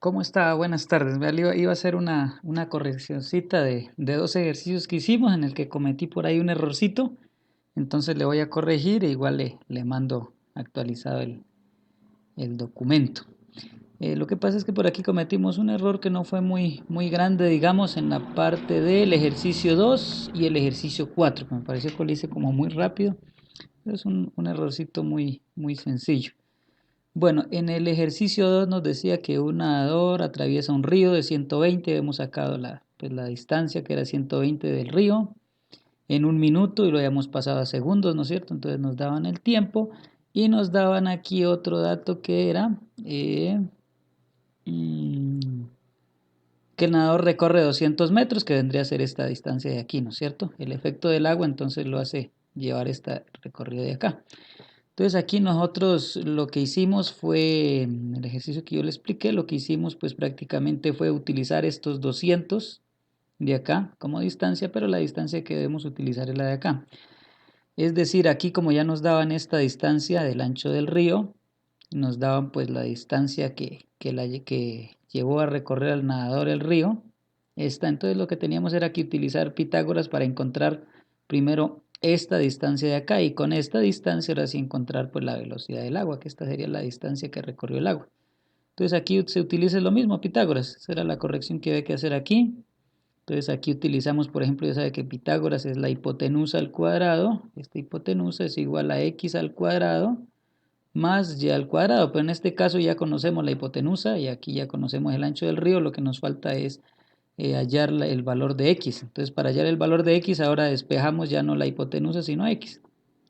¿Cómo está? Buenas tardes. Vea, iba a hacer una correccioncita de dos ejercicios que hicimos en el que cometí por ahí un errorcito. Entonces le voy a corregir e igual le mando actualizado el documento. Lo que pasa es que por aquí cometimos un error que no fue muy grande, digamos, en la parte del ejercicio 2 y el ejercicio 4, que me pareció que lo hice como muy rápido. Pero es un errorcito muy sencillo. Bueno, en el ejercicio 2 nos decía que un nadador atraviesa un río de 120, hemos sacado la distancia que era 120 del río en un minuto y lo habíamos pasado a segundos, ¿no es cierto? Entonces nos daban el tiempo y nos daban aquí otro dato que era mm, que el nadador recorre 200 metros, que vendría a ser esta distancia de aquí, ¿no es cierto? El efecto del agua entonces lo hace llevar este recorrido de acá. Entonces aquí nosotros lo que hicimos fue, en el ejercicio que yo le expliqué, lo que hicimos pues prácticamente fue utilizar estos 200 de acá como distancia, pero la distancia que debemos utilizar es la de acá. Es decir, aquí como ya nos daban esta distancia del ancho del río, nos daban pues la distancia que llevó a recorrer al nadador el río. Entonces lo que teníamos era que utilizar Pitágoras para encontrar primero esta distancia de acá y con esta distancia ahora sí encontrar pues la velocidad del agua, que esta sería la distancia que recorrió el agua. Entonces aquí se utiliza lo mismo, Pitágoras. Esa era la corrección que había que hacer aquí. Entonces aquí utilizamos, por ejemplo, ya sabe que Pitágoras es la hipotenusa al cuadrado. Esta hipotenusa es igual a x al cuadrado más y al cuadrado. Pero en este caso ya conocemos la hipotenusa y aquí ya conocemos el ancho del río. Lo que nos falta es hallar el valor de x. Entonces para hallar el valor de x ahora despejamos ya no la hipotenusa sino x.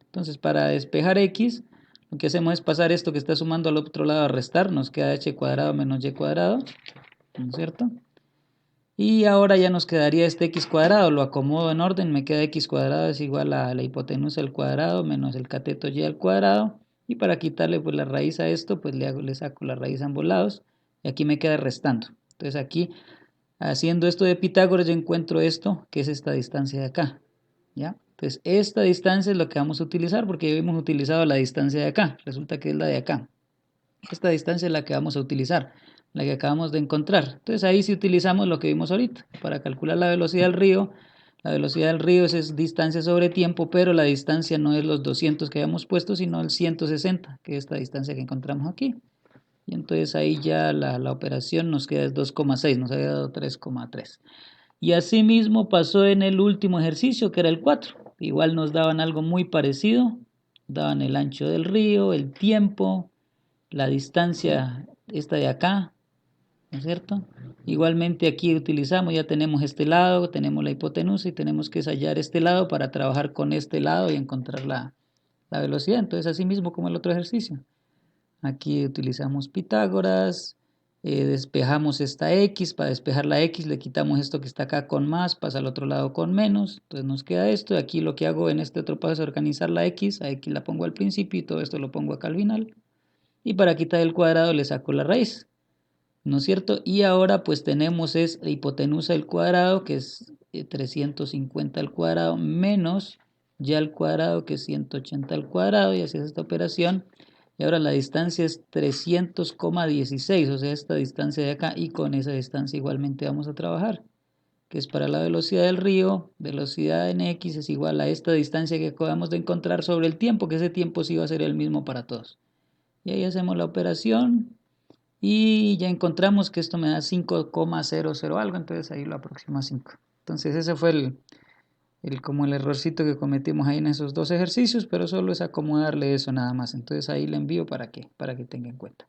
Entonces para despejar x lo que hacemos es pasar esto que está sumando al otro lado a restar. Nos queda h cuadrado menos y cuadrado, ¿no es cierto? Y ahora ya nos quedaría este x cuadrado, lo acomodo en orden, me queda x cuadrado es igual a la hipotenusa al cuadrado menos el cateto y al cuadrado. Y para quitarle pues la raíz a esto, pues le saco la raíz a ambos lados y aquí me queda restando. Entonces aquí, haciendo esto de Pitágoras, yo encuentro esto, que es esta distancia de acá, ¿ya? Entonces esta distancia es lo que vamos a utilizar porque ya hemos utilizado la distancia de acá, resulta que es la de acá. Esta distancia es la que vamos a utilizar, la que acabamos de encontrar. Entonces ahí sí utilizamos lo que vimos ahorita. Para calcular la velocidad del río, la velocidad del río es distancia sobre tiempo, pero la distancia no es los 200 que habíamos puesto, sino el 160, que es esta distancia que encontramos aquí. Y entonces ahí ya la operación nos queda es 2,6, nos había dado 3,3. Y así mismo pasó en el último ejercicio, que era el 4. Igual nos daban algo muy parecido, daban el ancho del río, el tiempo, la distancia esta de acá, ¿no es cierto? Igualmente aquí utilizamos, ya tenemos este lado, tenemos la hipotenusa y tenemos que hallar este lado para trabajar con este lado y encontrar la velocidad. Entonces así mismo como el otro ejercicio. Aquí utilizamos Pitágoras, despejamos esta x, para despejar la x le quitamos esto que está acá con más, pasa al otro lado con menos, entonces nos queda esto, y aquí lo que hago en este otro paso es organizar la x, a x la pongo al principio y todo esto lo pongo acá al final. Y para quitar el cuadrado le saco la raíz, ¿no es cierto? Y ahora pues tenemos es la hipotenusa al cuadrado, que es 350 al cuadrado, menos y al cuadrado, que es 180 al cuadrado, y así es esta operación. Y ahora la distancia es 300,16, o sea, esta distancia de acá, y con esa distancia igualmente vamos a trabajar, que es para la velocidad del río, velocidad en x es igual a esta distancia que acabamos de encontrar sobre el tiempo, que ese tiempo sí va a ser el mismo para todos. Y ahí hacemos la operación y ya encontramos que esto me da 5,00 algo, entonces ahí lo aproximo a 5. Entonces ese fue como el errorcito que cometimos ahí en esos dos ejercicios, pero solo es acomodarle eso nada más. Entonces ahí le envío para que tenga en cuenta.